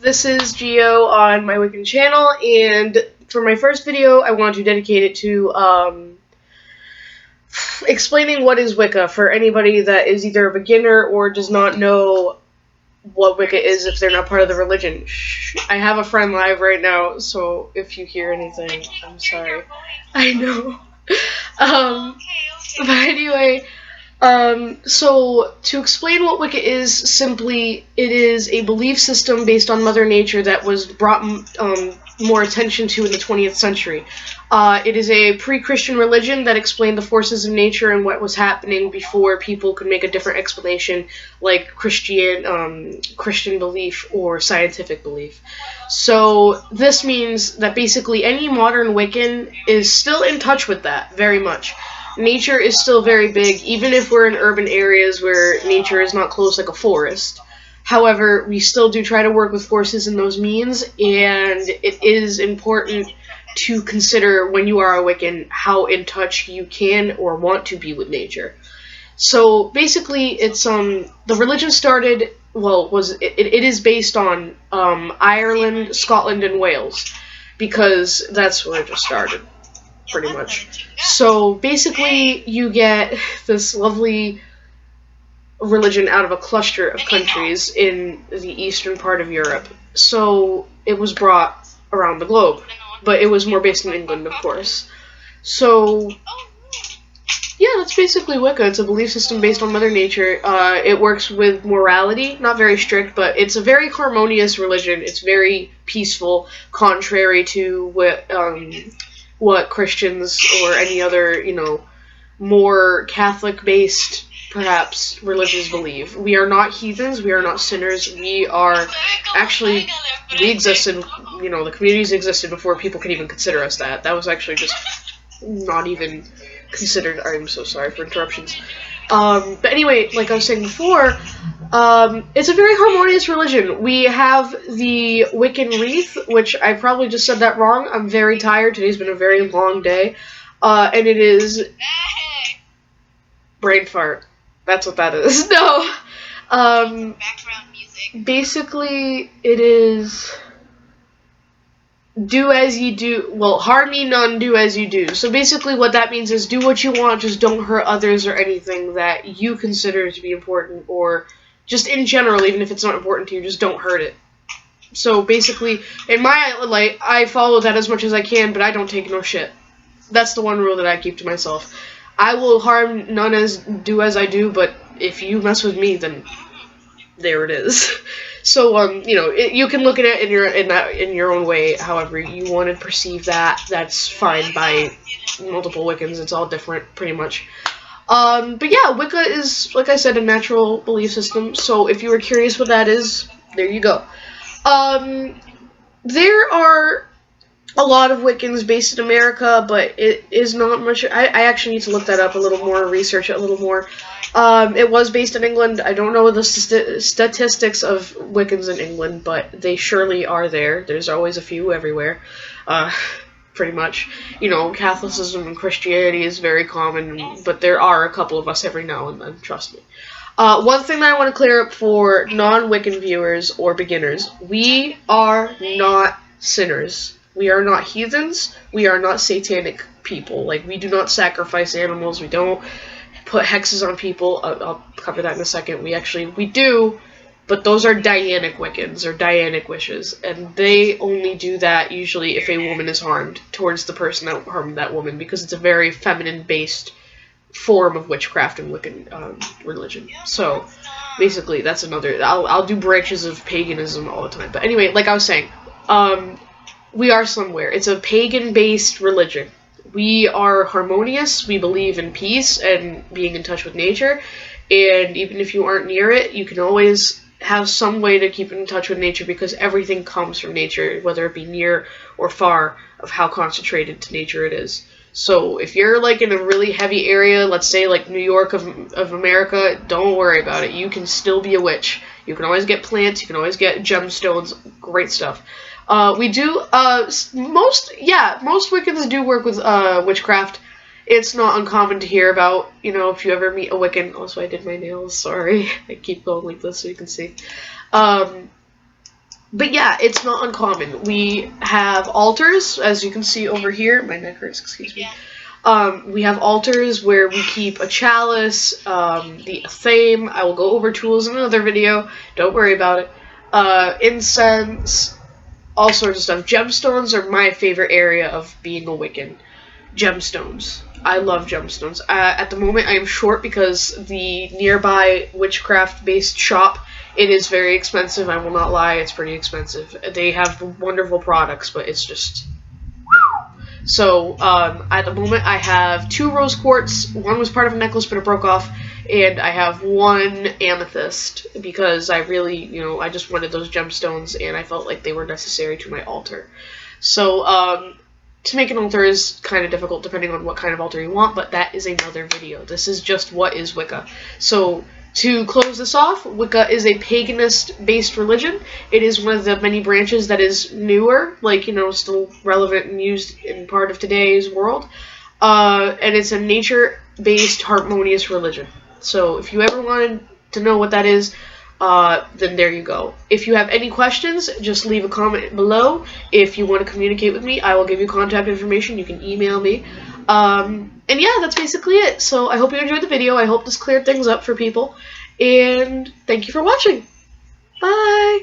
This is Geo on my Wiccan channel, and for my first video, I want to dedicate it to explaining what is Wicca for anybody that is either a beginner or does not know what Wicca is if they're not part of the religion. I have a friend live right now, so if you hear anything, I'm sorry. I know. But anyway, so to explain what Wicca is, simply, it is a belief system based on Mother Nature that was brought more attention to in the 20th century. It is a pre-Christian religion that explained the forces of nature and what was happening before people could make a different explanation, like Christian belief or scientific belief. So this means that basically any modern Wiccan is still in touch with that, very much. Nature is still very big, even if we're in urban areas where nature is not close like a forest. However, we still do try to work with forces in those means, and it is important to consider when you are a Wiccan how in touch you can or want to be with nature. So basically, it's the religion started, well, it is based on Ireland, Scotland, and Wales, because that's where it just started, pretty much. So basically, you get this lovely religion out of a cluster of countries in the eastern part of Europe. So it was brought around the globe, but it was more based in England, of course. So yeah, that's basically Wicca. It's a belief system based on Mother Nature. It works with morality, not very strict, but it's a very harmonious religion. It's very peaceful, contrary to what Christians or any other, more Catholic-based, perhaps, religions believe. We are not heathens, we are not sinners, we existed, the communities existed before people could even consider us that. That was actually just not even considered. I'm so sorry for interruptions. But anyway, like I was saying before, it's a very harmonious religion. We have the Wiccan wreath, which I probably just said that wrong. I'm very tired. Today's been a very long day. And it is brain fart. That's what that is. No. Background music. Basically, it is do as you do. Well, harm ye none, do as you do. So basically what that means is do what you want, just don't hurt others or anything that you consider to be important, or just in general, even if it's not important to you, just don't hurt it. So basically, in my life, I follow that as much as I can, but I don't take no shit. That's the one rule that I keep to myself. I will harm none as do as I do, but if you mess with me, then there it is. So you can look at it in your own way, however you want to perceive that. That's fine by multiple Wiccans. It's all different, pretty much. But yeah, Wicca is, like I said, a natural belief system. So if you were curious what that is, there you go. There are a lot of Wiccans based in America, but it is not much. I actually need to look that up a little more, research it a little more. It was based in England. I don't know the statistics of Wiccans in England, but they surely are there. There's always a few everywhere, pretty much. Catholicism and Christianity is very common, but there are a couple of us every now and then, trust me. One thing that I want to clear up for non-Wiccan viewers or beginners, we are not sinners. We are not heathens. We are not satanic people. Like, we do not sacrifice animals. We don't put hexes on people. I'll cover that in a second. We do, but those are Dianic Wiccans, or Dianic wishes, and they only do that usually if a woman is harmed towards the person that harmed that woman, because it's a very feminine-based form of witchcraft and Wiccan religion. So, basically, that's another. I'll do branches of paganism all the time. But anyway, like I was saying, we are somewhere. It's a pagan-based religion. We are harmonious. We believe in peace and being in touch with nature. And even if you aren't near it, you can always have some way to keep in touch with nature, because everything comes from nature, whether it be near or far, of how concentrated to nature it is. So if you're like in a really heavy area, let's say like New York of America, don't worry about it. You can still be a witch. You can always get plants. You can always get gemstones. Great stuff. We do, most Wiccans do work with, witchcraft. It's not uncommon to hear about, if you ever meet a Wiccan. Also, I did my nails, sorry. I keep going like this so you can see. But yeah, it's not uncommon. We have altars, as you can see over here. My neck hurts, excuse me. We have altars where we keep a chalice, the thame. I will go over tools in another video. Don't worry about it. Incense, all sorts of stuff. Gemstones are my favorite area of being a Wiccan. Gemstones. I love gemstones. At the moment, I am short because the nearby witchcraft-based shop, it is very expensive. I will not lie, it's pretty expensive. They have wonderful products, but it's just... So, at the moment, I have 2 rose quartz. One was part of a necklace, but it broke off. And I have 1 amethyst because I really, I just wanted those gemstones, and I felt like they were necessary to my altar. So, to make an altar is kind of difficult depending on what kind of altar you want, but that is another video. This is just what is Wicca. So, to close this off, Wicca is a paganist-based religion. It is one of the many branches that is newer, like, still relevant and used in part of today's world. And it's a nature-based, harmonious religion. So if you ever wanted to know what that is, then there you go. If you have any questions, just leave a comment below. If you want to communicate with me, I will give you contact information. You can email me. And yeah, that's basically it. So I hope you enjoyed the video. I hope this cleared things up for people. And thank you for watching. Bye!